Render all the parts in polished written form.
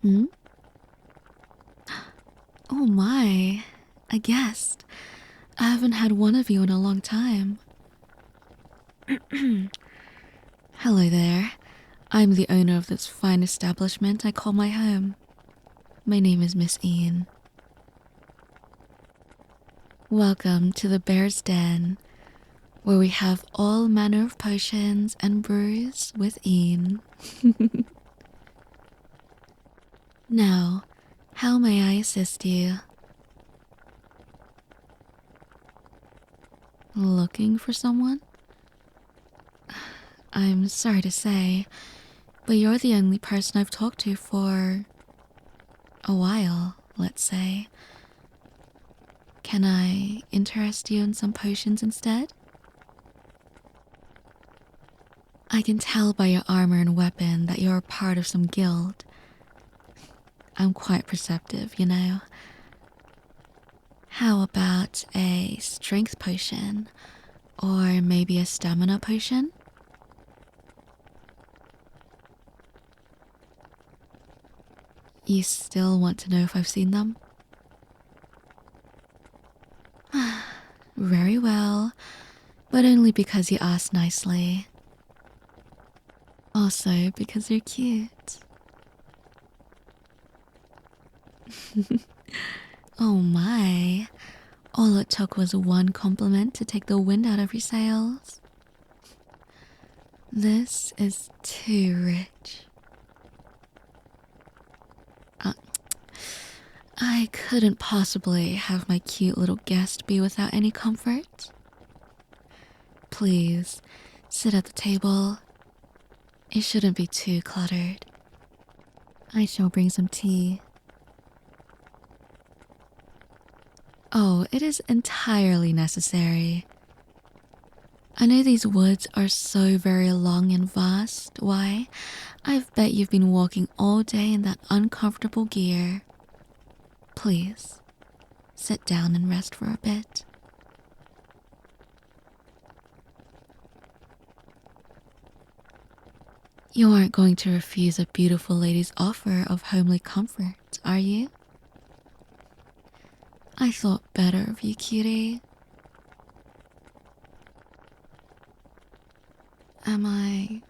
Hmm? Oh my, a guest. I haven't had one of you in a long time. Hello there. I'm the owner of this fine establishment I call my home. My name is Miss Ian. Welcome to the Bear's Den, where we have all manner of potions and brews with Ian. Now, how may I assist you? Looking for someone? I'm sorry to say, but you're the only person I've talked to for a while, let's say. Can I interest you in some potions instead? I can tell by your armor and weapon that you're a part of some guild. I'm quite perceptive, you know. How about a strength potion? Or maybe a stamina potion? You still want to know if I've seen them? Very well, but only because you asked nicely. Also because you're cute. Oh my, all it took was one compliment to take the wind out of your sails. This is too rich. I couldn't possibly have my cute little guest be without any comfort. Please, sit at the table. It shouldn't be too cluttered. I shall bring some tea. Oh, it is entirely necessary. I know these woods are so very long and vast. Why, I've bet you've been walking all day in that uncomfortable gear. Please, sit down and rest for a bit. You aren't going to refuse a beautiful lady's offer of homely comfort, are you? I thought better of you, cutie. Am I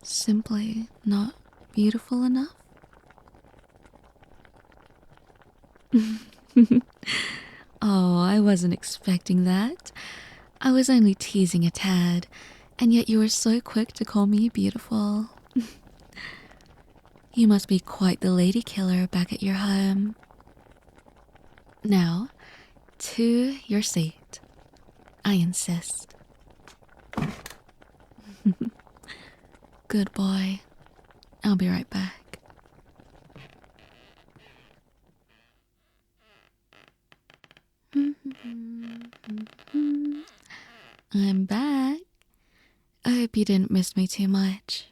simply not beautiful enough? Oh, I wasn't expecting that. I was only teasing a tad, and yet you were so quick to call me beautiful. You must be quite the lady killer back at your home. Now, to your seat. I insist. Good boy. I'll be right back. I'm back. I hope you didn't miss me too much.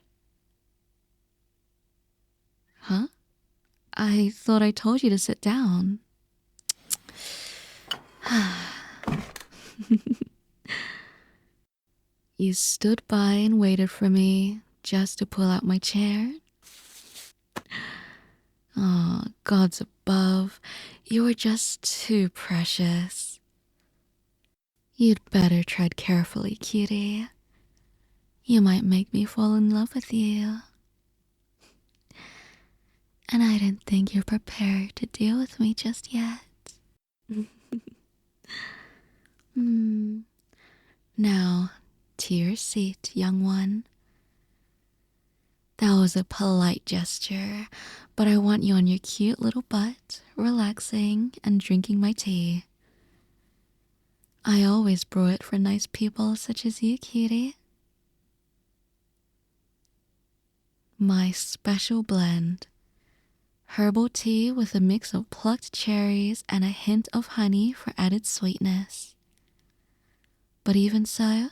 Huh? I thought I told you to sit down. You stood by and waited for me just to pull out my chair. Oh, gods above, you are just too precious. You'd better tread carefully, cutie. You might make me fall in love with you. And I didn't think you're prepared to deal with me just yet. Now, to your seat, young one. That was a polite gesture, but I want you on your cute little butt, relaxing and drinking my tea. I always brew it for nice people such as you, cutie. My special blend. Herbal tea with a mix of plucked cherries and a hint of honey for added sweetness. But even so,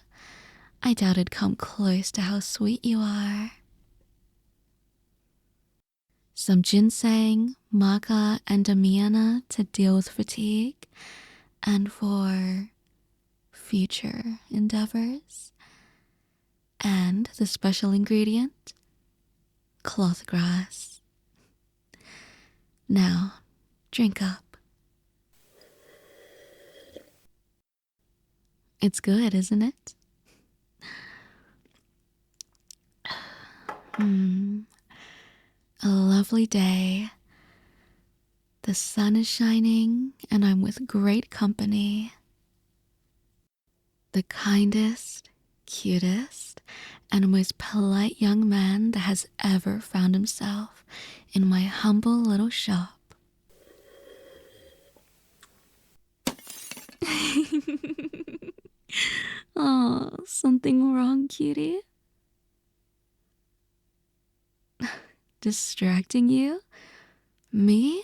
I doubt it'd come close to how sweet you are. Some ginseng, maca, and damiana to deal with fatigue and for future endeavors. And the special ingredient, cloth grass. Now, drink up. It's good, isn't it? A lovely day. The sun is shining, and I'm with great company. The kindest, cutest, and most polite young man that has ever found himself in my humble little shop. Oh, something wrong, cutie? Distracting you? Me?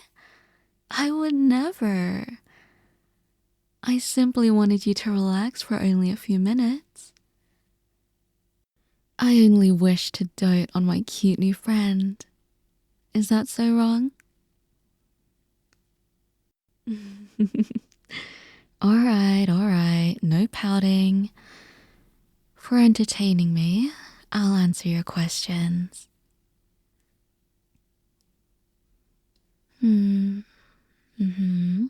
I would never. I simply wanted you to relax for only a few minutes. I only wish to dote on my cute new friend. Is that so wrong? Alright, no pouting. For entertaining me, I'll answer your questions. Hmm. Mm-hmm.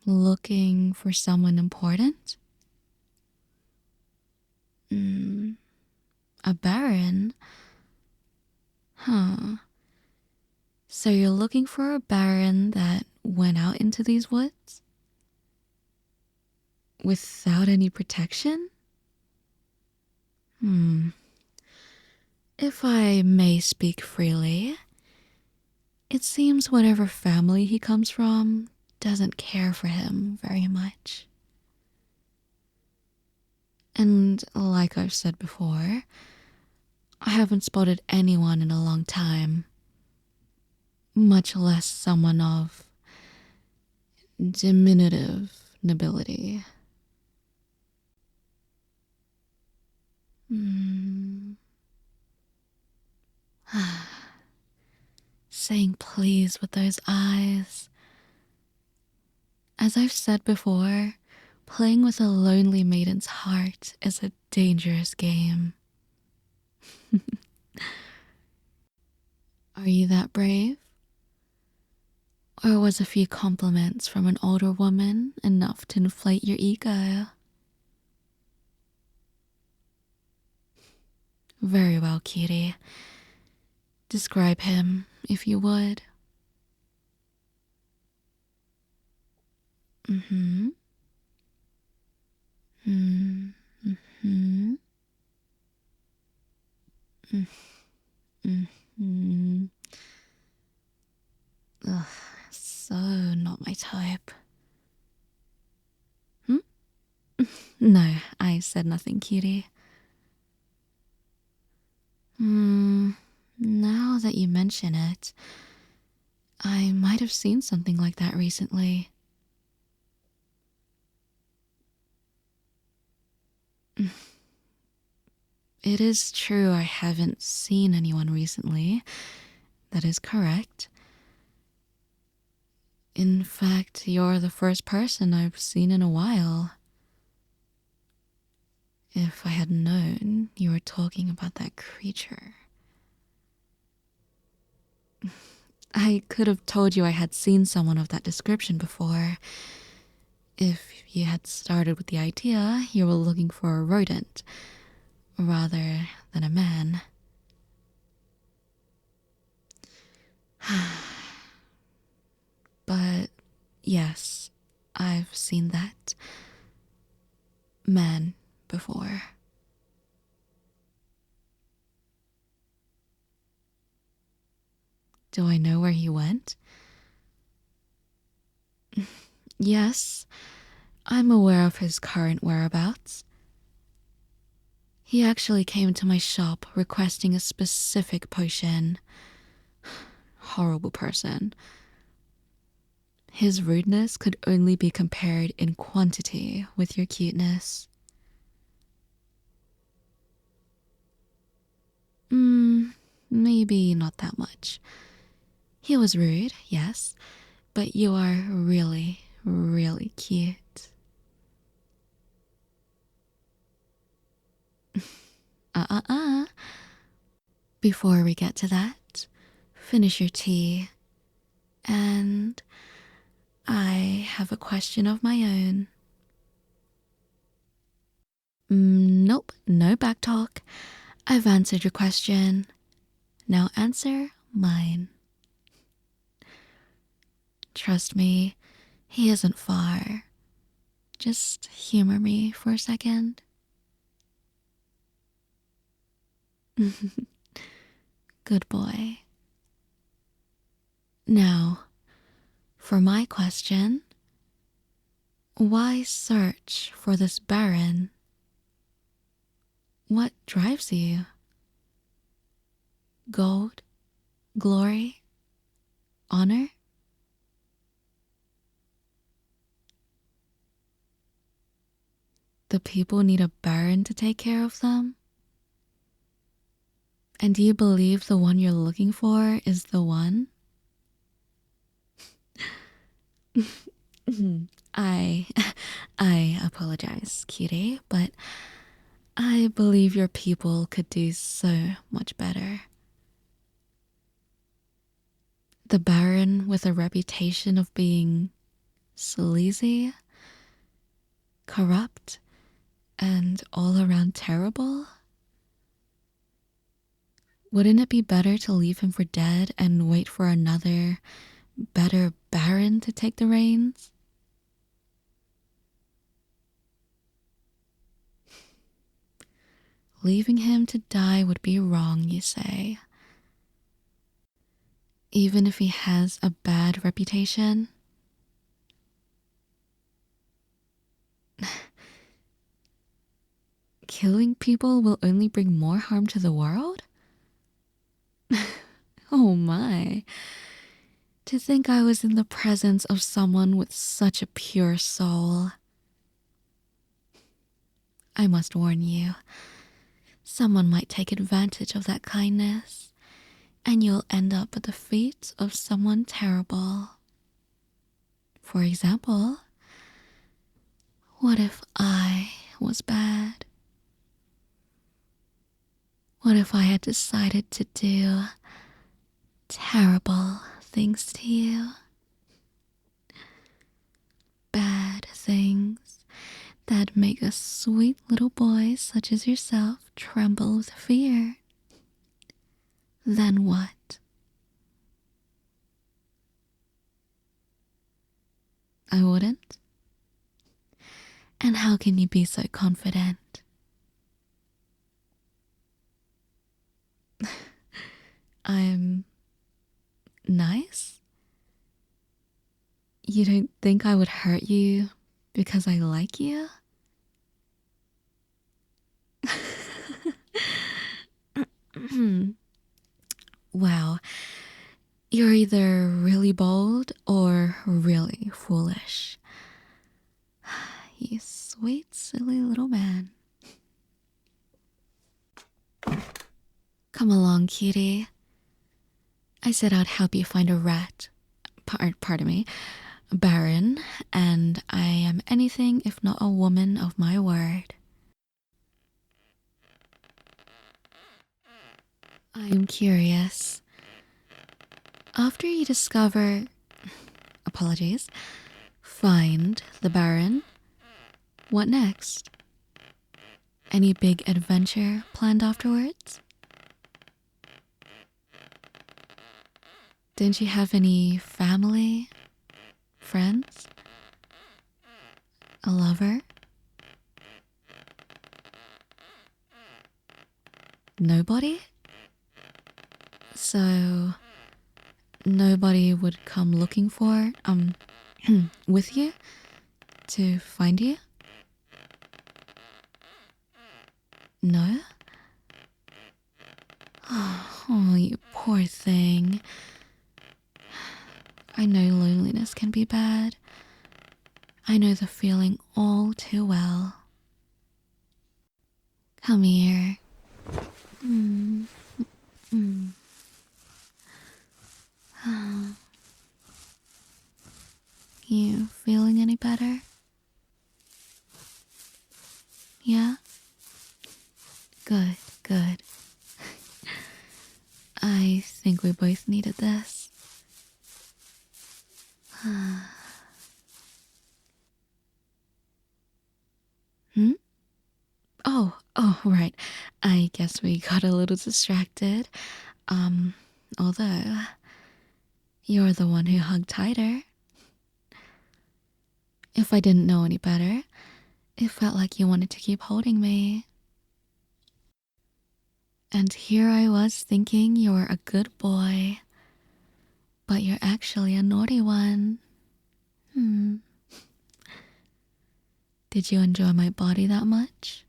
Looking for someone important? A baron? Huh. So you're looking for a baron that went out into these woods? Without any protection? If I may speak freely, it seems whatever family he comes from doesn't care for him very much. And like I've said before, I haven't spotted anyone in a long time, much less someone of diminutive nobility. Saying please with those eyes. As I've said before, playing with a lonely maiden's heart is a dangerous game. Are you that brave? Or was a few compliments from an older woman enough to inflate your ego? Very well, cutie. Describe him, if you would. Mm-hmm. Mm-hmm. Mm-hmm. Ugh, so not my type. No, I said nothing, cutie. Now that you mention it, I might have seen something like that recently. It is true I haven't seen anyone recently. That is correct. In fact, you're the first person I've seen in a while. If I had known you were talking about that creature. I could have told you I had seen someone of that description before. If you had started with the idea you were looking for a rodent, rather than a man. But yes, I've seen that man before. Do I know where he went? Yes, I'm aware of his current whereabouts. He actually came to my shop requesting a specific potion. Horrible person. His rudeness could only be compared in quantity with your cuteness. Maybe not that much. He was rude, yes, but you are really, really cute. Uh. Before we get to that, finish your tea. And I have a question of my own. Nope, no back talk. I've answered your question. Now answer mine. Trust me, he isn't far. Just humor me for a second. Good boy. Now, for my question, why search for this Baron? What drives you? Gold? Glory? Honor? The people need a Baron to take care of them? And do you believe the one you're looking for is the one? I apologize, cutie, but I believe your people could do so much better. The Baron with a reputation of being sleazy, corrupt, and all around terrible? Wouldn't it be better to leave him for dead and wait for another, better Baron to take the reins? Leaving him to die would be wrong, you say. Even if he has a bad reputation? Killing people will only bring more harm to the world? Oh my. To think I was in the presence of someone with such a pure soul. I must warn you, someone might take advantage of that kindness, and you'll end up at the feet of someone terrible. For example, what if I was bad? What if I had decided to do terrible things to you? Bad things that make a sweet little boy such as yourself tremble with fear. Then what? I wouldn't? And how can you be so confident? I'm nice? You don't think I would hurt you because I like you? Wow, you're either really bold or really foolish. You sweet, silly little man. Come along, cutie. I said I'd help you find a pardon me, Baron, and I am anything if not a woman of my word. I am curious. After you find the Baron, what next? Any big adventure planned afterwards? Didn't you have any family? Friends? A lover? Nobody? So, nobody would come looking for, with you? To find you? No? Oh, you poor thing. I know loneliness can be bad. I know the feeling all too well. Come here. You feeling any better? Yeah? Good, good. I think we both needed this. Hmm? Oh, right. I guess we got a little distracted. Although, you're the one who hugged tighter. If I didn't know any better, it felt like you wanted to keep holding me. And here I was thinking you were a good boy, but you're actually a naughty one. Did you enjoy my body that much?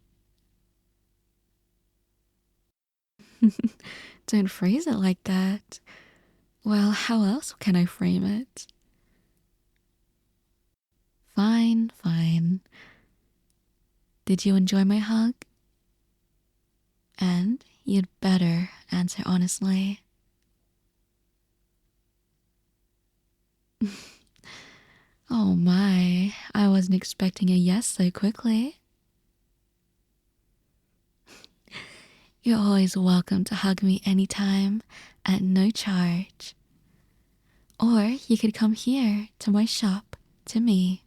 Don't phrase it like that. Well, how else can I frame it? Fine, fine. Did you enjoy my hug? And you'd better answer honestly. Oh my, I wasn't expecting a yes so quickly. You're always welcome to hug me anytime at no charge. Or you could come here to my shop, to me.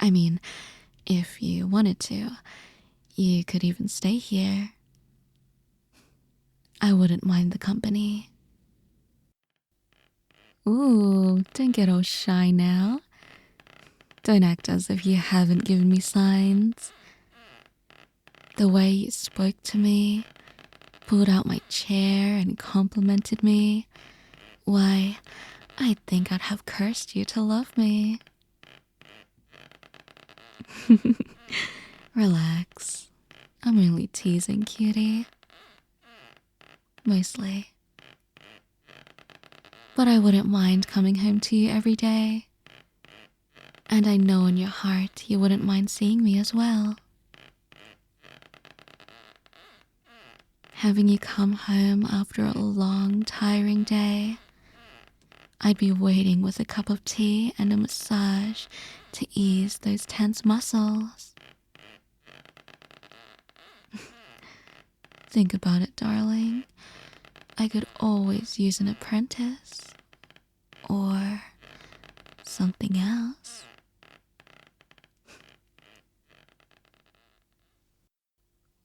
I mean, if you wanted to, you could even stay here. I wouldn't mind the company. Ooh, don't get all shy now. Don't act as if you haven't given me signs. The way you spoke to me, pulled out my chair and complimented me. Why, I think I'd have cursed you to love me. Relax. I'm only teasing, cutie. Mostly. But I wouldn't mind coming home to you every day. And I know in your heart you wouldn't mind seeing me as well. Having you come home after a long, tiring day, I'd be waiting with a cup of tea and a massage to ease those tense muscles. Think about it, darling. I could always use an apprentice. Or something else.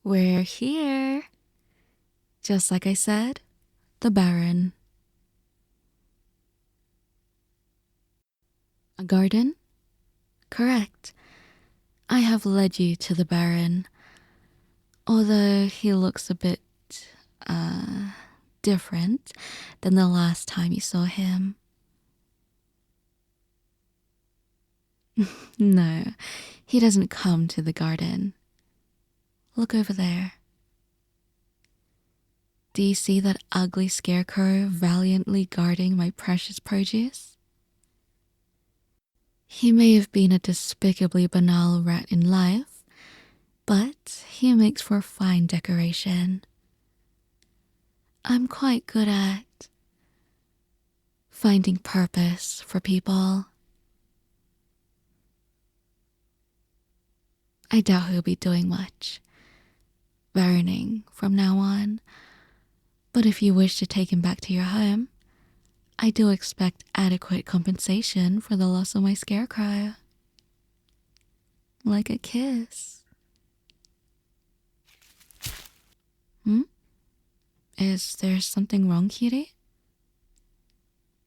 We're here. Just like I said, the Baron. A garden? Correct. I have led you to the Baron. Although he looks a bit, different than the last time you saw him. No, he doesn't come to the garden. Look over there. Do you see that ugly scarecrow valiantly guarding my precious produce? He may have been a despicably banal rat in life, but he makes for a fine decoration. I'm quite good at finding purpose for people. I doubt he'll be doing much baroning from now on, but if you wish to take him back to your home, I do expect adequate compensation for the loss of my scarecrow. Like a kiss. Is there something wrong, cutie?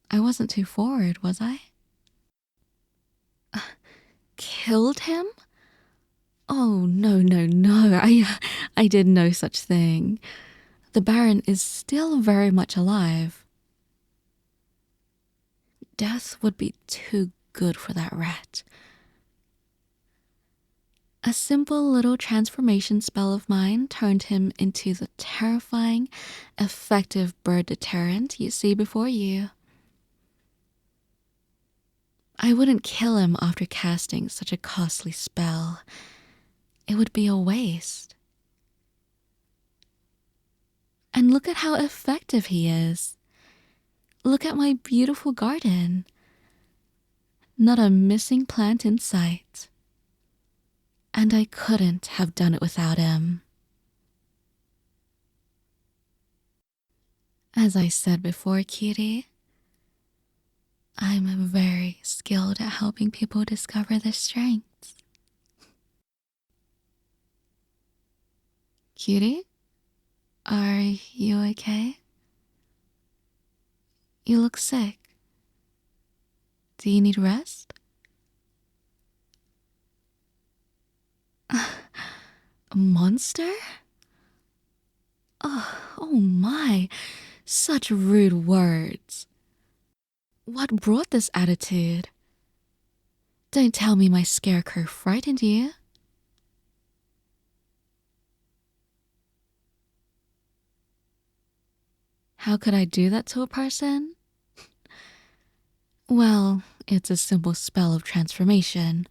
I wasn't too forward, was I? Killed him? Oh, no, no, no. I did no such thing. The Baron is still very much alive. Death would be too good for that rat. A simple little transformation spell of mine turned him into the terrifying, effective bird deterrent you see before you. I wouldn't kill him after casting such a costly spell. It would be a waste. And look at how effective he is. Look at my beautiful garden. Not a missing plant in sight. And I couldn't have done it without him. As I said before, cutie, I'm very skilled at helping people discover their strengths. Cutie, are you okay? You look sick. Do you need rest? A monster? Oh my, such rude words. What brought this attitude? Don't tell me my scarecrow frightened you. How could I do that to a person? Well, it's a simple spell of transformation.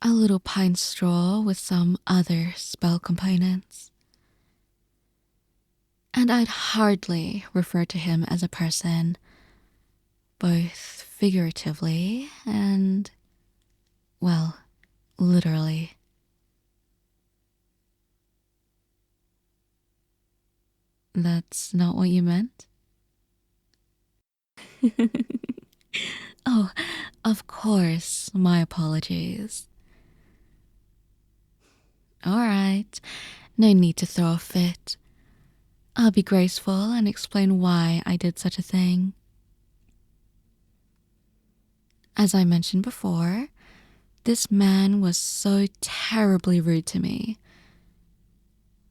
A little pine straw with some other spell components. And I'd hardly refer to him as a person, both figuratively and, well, literally. That's not what you meant? Oh, of course, my apologies. Alright, no need to throw a fit. I'll be graceful and explain why I did such a thing. As I mentioned before, this man was so terribly rude to me.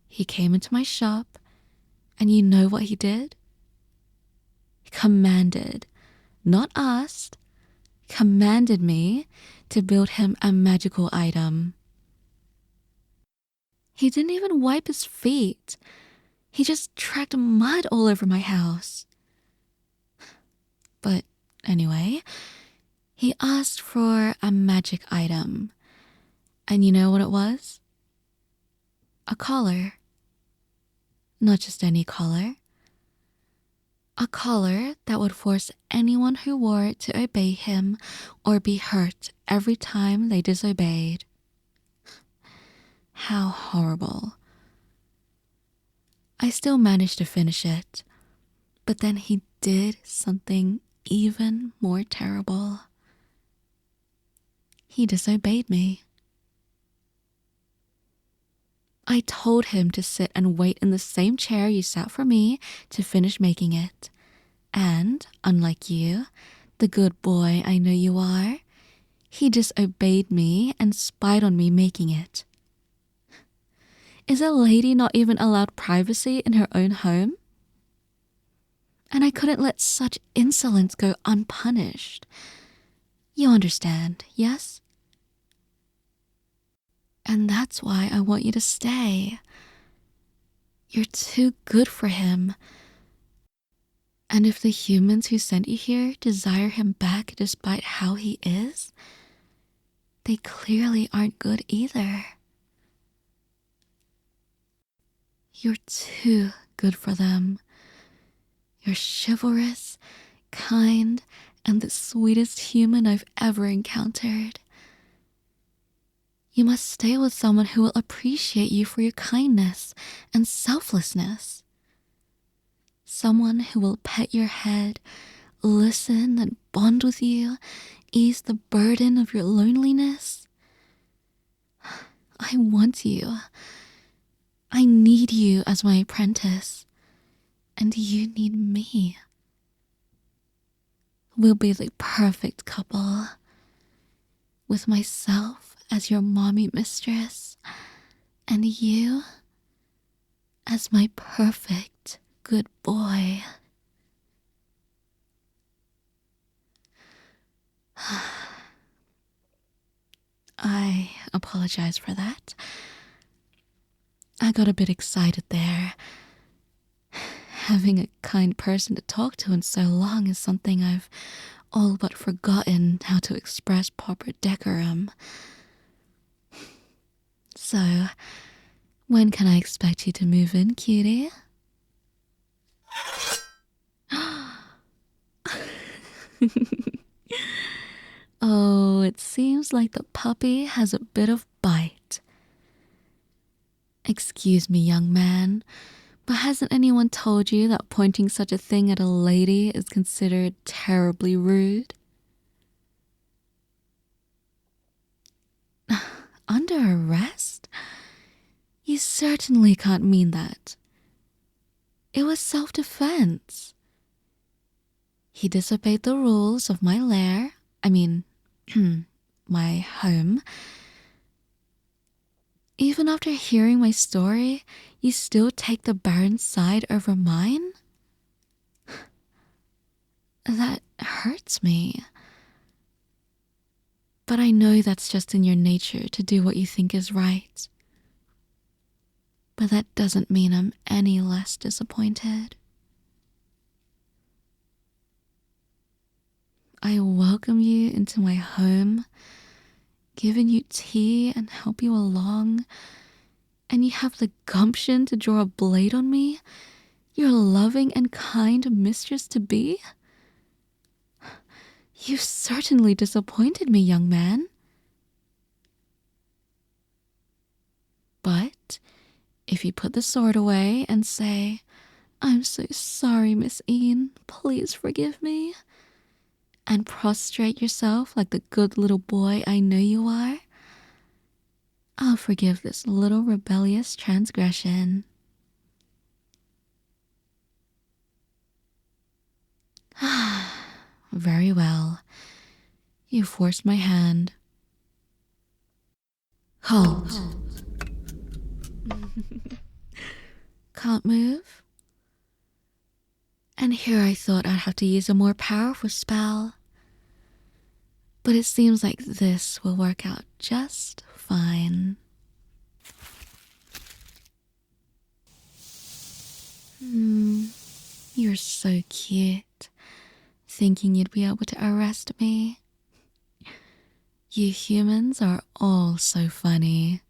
He came into my shop, and you know what he did? He commanded, not asked, commanded me to build him a magical item. He didn't even wipe his feet. He just tracked mud all over my house. But anyway, he asked for a magic item. And you know what it was? A collar. Not just any collar. A collar that would force anyone who wore it to obey him or be hurt every time they disobeyed. How horrible. I still managed to finish it, but then he did something even more terrible. He disobeyed me. I told him to sit and wait in the same chair you sat for me to finish making it. And, unlike you, the good boy I know you are, he disobeyed me and spied on me making it. Is a lady not even allowed privacy in her own home? And I couldn't let such insolence go unpunished. You understand, yes? And that's why I want you to stay. You're too good for him. And if the humans who sent you here desire him back despite how he is, they clearly aren't good either. You're too good for them. You're chivalrous, kind, and the sweetest human I've ever encountered. You must stay with someone who will appreciate you for your kindness and selflessness. Someone who will pet your head, listen and bond with you, ease the burden of your loneliness. I want you. I need you as my apprentice. And you need me. We'll be the perfect couple. With myself as your mommy mistress, and you as my perfect good boy. I apologize for that. I got a bit excited there. Having a kind person to talk to in so long is something I've all but forgotten how to express proper decorum. So, when can I expect you to move in, cutie? Oh, it seems like the puppy has a bit of bite. Excuse me, young man, But hasn't anyone told you that pointing such a thing at a lady is considered terribly rude? Under arrest? You certainly can't mean that. It was self-defense. He disobeyed the rules of my lair. My home. Even after hearing my story, you still take the Baron's side over mine? That hurts me. But I know that's just in your nature to do what you think is right. But that doesn't mean I'm any less disappointed. I welcome you into my home, giving you tea and help you along, and you have the gumption to draw a blade on me, your loving and kind mistress-to-be? You certainly disappointed me, young man. But if you put the sword away and say, "I'm so sorry, Miss Ian, please forgive me," and prostrate yourself like the good little boy I know you are, I'll forgive this little rebellious transgression. Very well. You forced my hand. Halt. Can't move? And here I thought I'd have to use a more powerful spell. But it seems like this will work out just fine. You're so cute, thinking you'd be able to arrest me. You humans are all so funny.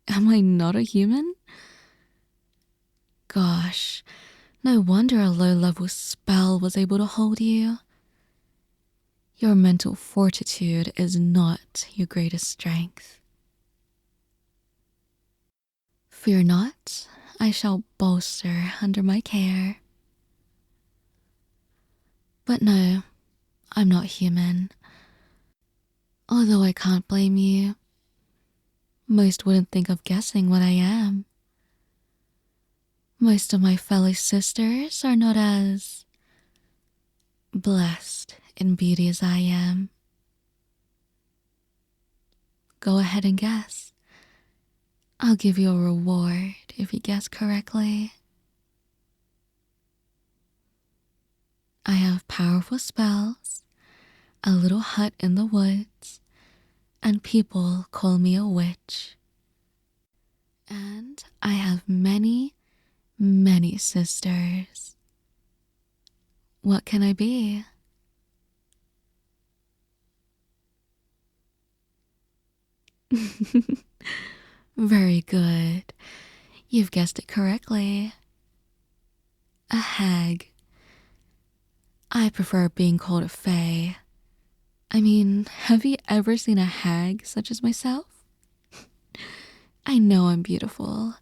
Am I not a human? Gosh, no wonder a low-level spell was able to hold you. Your mental fortitude is not your greatest strength. Fear not, I shall bolster under my care. But no, I'm not human. Although I can't blame you. Most wouldn't think of guessing what I am. Most of my fellow sisters are not as blessed in beauty as I am. Go ahead and guess. I'll give you a reward if you guess correctly. I have powerful spells, a little hut in the woods, and people call me a witch. And I have many, many sisters. What can I be? Very good. You've guessed it correctly. A hag. I prefer being called a fae. Have you ever seen a hag such as myself? I know I'm beautiful.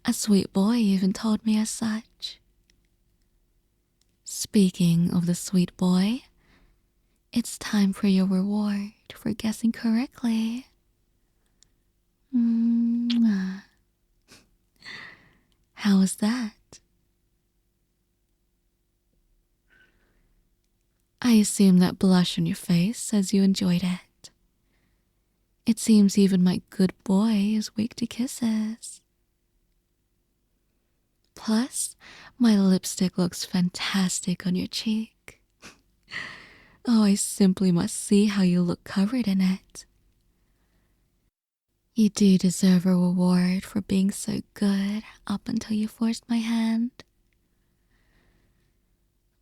A sweet boy even told me as such. Speaking of the sweet boy, it's time for your reward for guessing correctly. How was that? I assume that blush on your face says you enjoyed it. It seems even my good boy is weak to kisses. Plus, my lipstick looks fantastic on your cheek. Oh, I simply must see how you look covered in it. You do deserve a reward for being so good up until you forced my hand.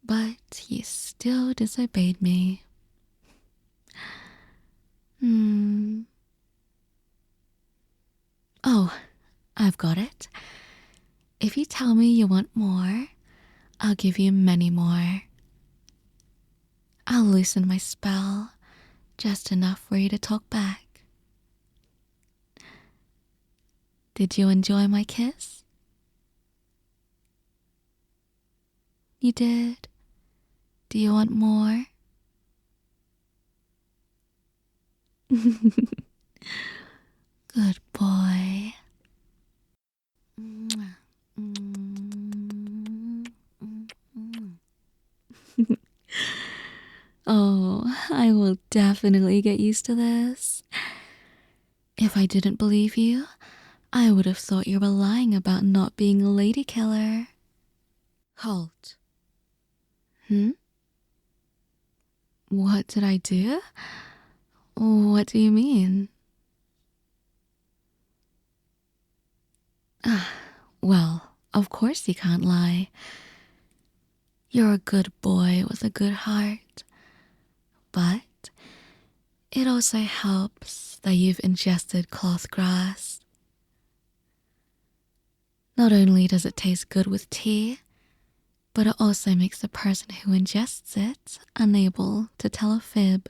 But you still disobeyed me. Oh, I've got it. If you tell me you want more, I'll give you many more. I'll loosen my spell, just enough for you to talk back. Did you enjoy my kiss? You did? Do you want more? Good boy. Oh, I will definitely get used to this. If I didn't believe you, I would have thought you were lying about not being a lady killer. Halt. What did I do? What do you mean? Well, of course you can't lie. You're a good boy with a good heart. But it also helps that you've ingested cloth grass. Not only does it taste good with tea, but it also makes the person who ingests it unable to tell a fib.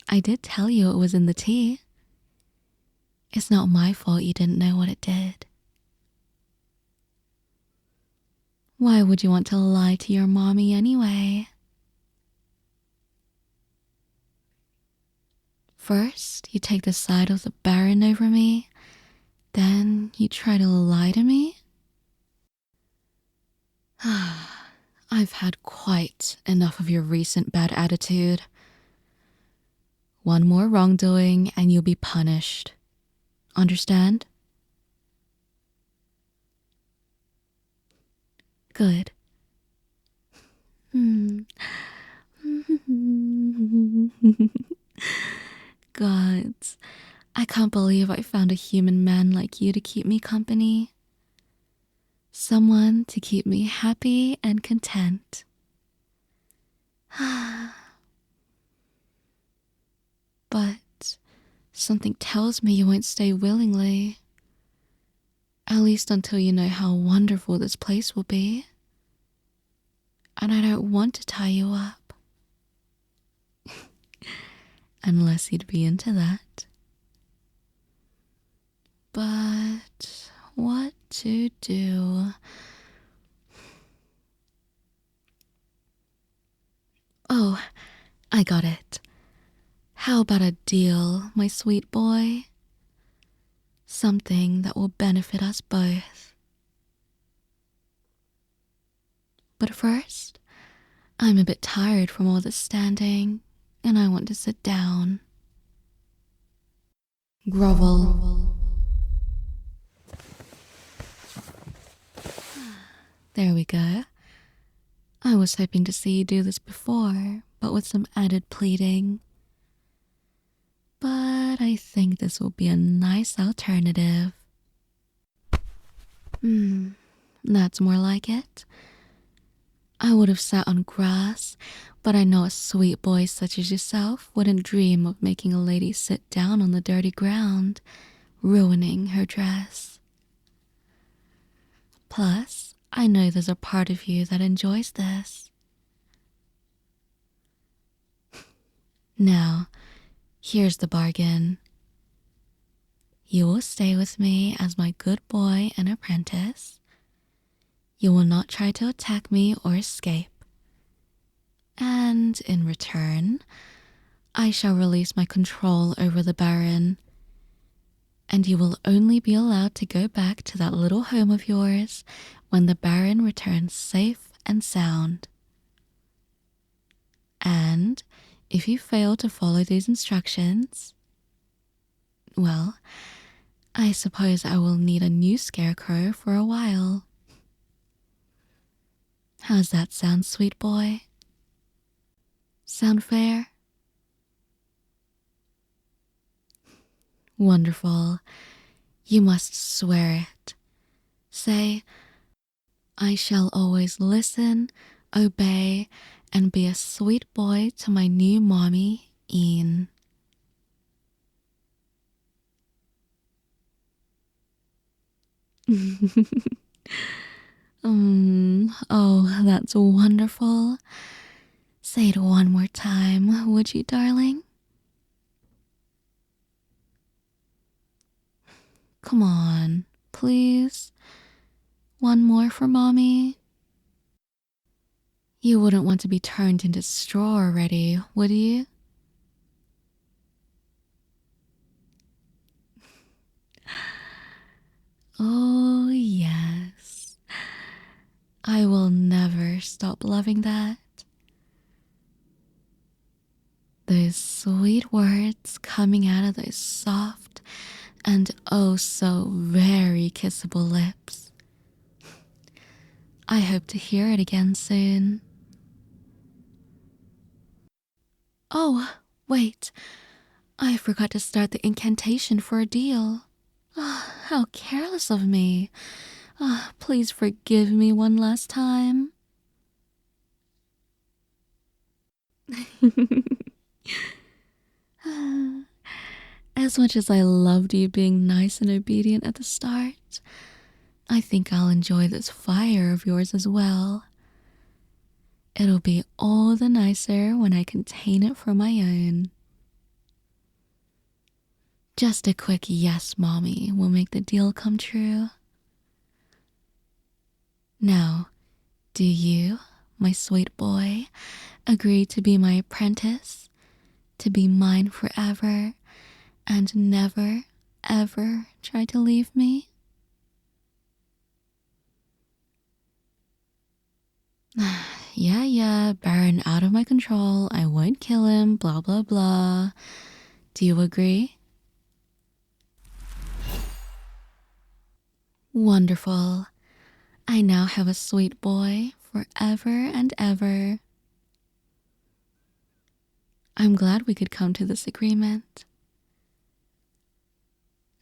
I did tell you it was in the tea. It's not my fault you didn't know what it did. Why would you want to lie to your mommy anyway? First, you take the side of the Baron over me, then you try to lie to me? I've had quite enough of your recent bad attitude. One more wrongdoing and you'll be punished. Understand? Good. Gods, I can't believe I found a human man like you to keep me company. Someone to keep me happy and content. But something tells me you won't stay willingly. At least until you know how wonderful this place will be. And I don't want to tie you up. Unless you'd be into that. But what to do? Oh, I got it. How about a deal, my sweet boy? Something that will benefit us both. But first, I'm a bit tired from all this standing, and I want to sit down. Grovel. There we go. I was hoping to see you do this before, but with some added pleading. But I think this will be a nice alternative. That's more like it. I would have sat on grass, but I know a sweet boy such as yourself wouldn't dream of making a lady sit down on the dirty ground, ruining her dress. Plus, I know there's a part of you that enjoys this. Now, here's the bargain. You will stay with me as my good boy and apprentice. You will not try to attack me or escape. And in return, I shall release my control over the Baron. And you will only be allowed to go back to that little home of yours when the Baron returns safe and sound. And if you fail to follow these instructions, well, I suppose I will need a new scarecrow for a while. How's that sound, sweet boy? Sound fair? Wonderful. You must swear it. Say, I shall always listen, obey, and be a sweet boy to my new mommy, Ian. Oh, that's wonderful. Say it one more time, would you, darling? come on, please. One more for mommy. You wouldn't want to be turned into straw already, would you? Oh, yes. I will never stop loving that. Those sweet words coming out of those soft and oh so very kissable lips. I hope to hear it again soon. Oh, wait. I forgot to start the incantation for a deal. How careless of me. Please forgive me one last time. As much as I loved you being nice and obedient at the start, I think I'll enjoy this fire of yours as well. It'll be all the nicer when I contain it for my own. Just a quick yes, mommy, will make the deal come true. Now, do you, my sweet boy, agree to be my apprentice, to be mine forever, and never, ever try to leave me? Yeah, Baron out of my control, I won't kill him, blah blah blah. Do you agree? Wonderful. I now have a sweet boy forever and ever. I'm glad we could come to this agreement.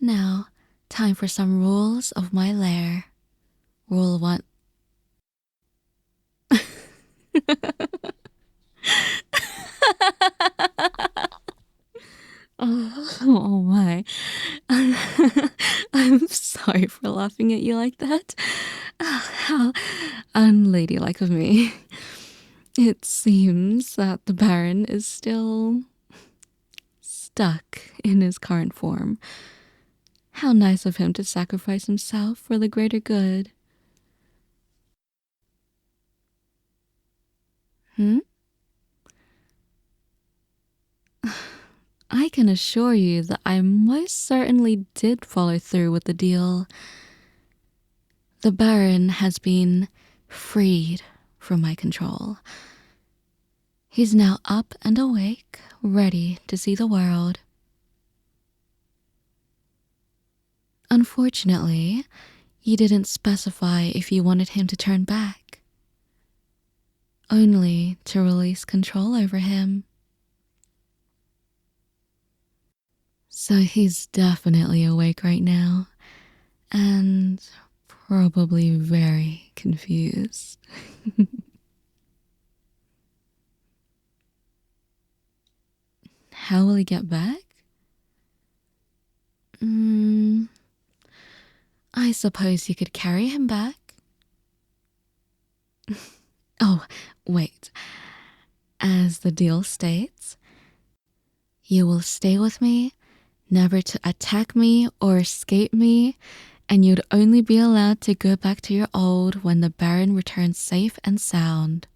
Now, time for some rules of my lair. Rule 1. Oh my. I'm sorry for laughing at you like that. How unladylike of me. It seems that the Baron is still stuck in his current form. How nice of him to sacrifice himself for the greater good. I can assure you that I most certainly did follow through with the deal. The Baron has been freed from my control. He's now up and awake, ready to see the world. Unfortunately, you didn't specify if you wanted him to turn back, only to release control over him. So he's definitely awake right now, and probably very confused. How will he get back? I suppose you could carry him back. Oh, wait. As the deal states, you will stay with me, never to attack me or escape me, and you'd only be allowed to go back to your old when the Baron returns safe and sound.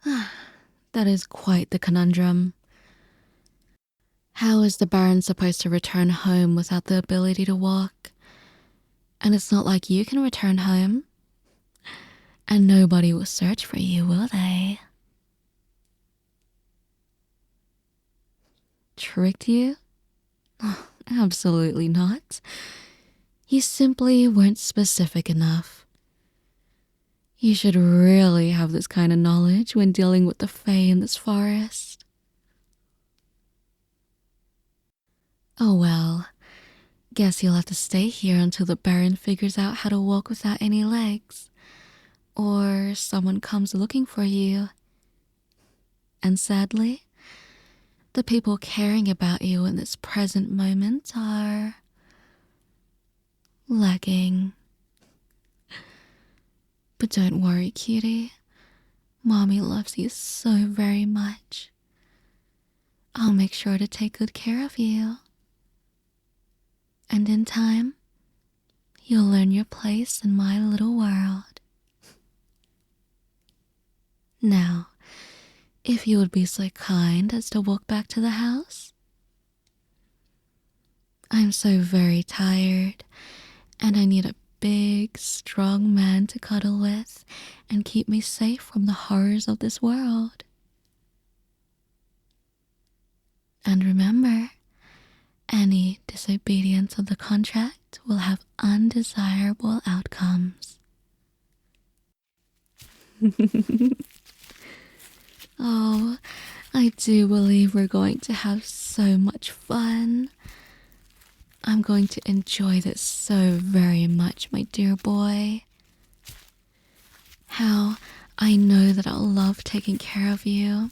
That is quite the conundrum. How is the Baron supposed to return home without the ability to walk? And it's not like you can return home. And nobody will search for you, will they? Tricked you? Oh, absolutely not. You simply weren't specific enough. You should really have this kind of knowledge when dealing with the Fae in this forest. Oh well, guess you'll have to stay here until the Baron figures out how to walk without any legs. Or someone comes looking for you. And sadly, the people caring about you in this present moment are lacking. But don't worry, cutie. Mommy loves you so very much. I'll make sure to take good care of you. And in time, you'll learn your place in my little world. Now, if you would be so kind as to walk back to the house. I'm so very tired, and I need a big, strong man to cuddle with and keep me safe from the horrors of this world. And remember, any disobedience of the contract will have undesirable outcomes. Oh, I do believe we're going to have so much fun. I'm going to enjoy this so very much, my dear boy. How I know that I'll love taking care of you.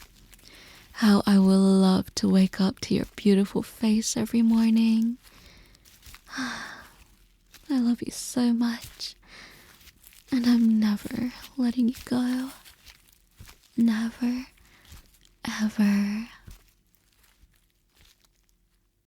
How I will love to wake up to your beautiful face every morning. I love you so much. And I'm never letting you go. Never, ever.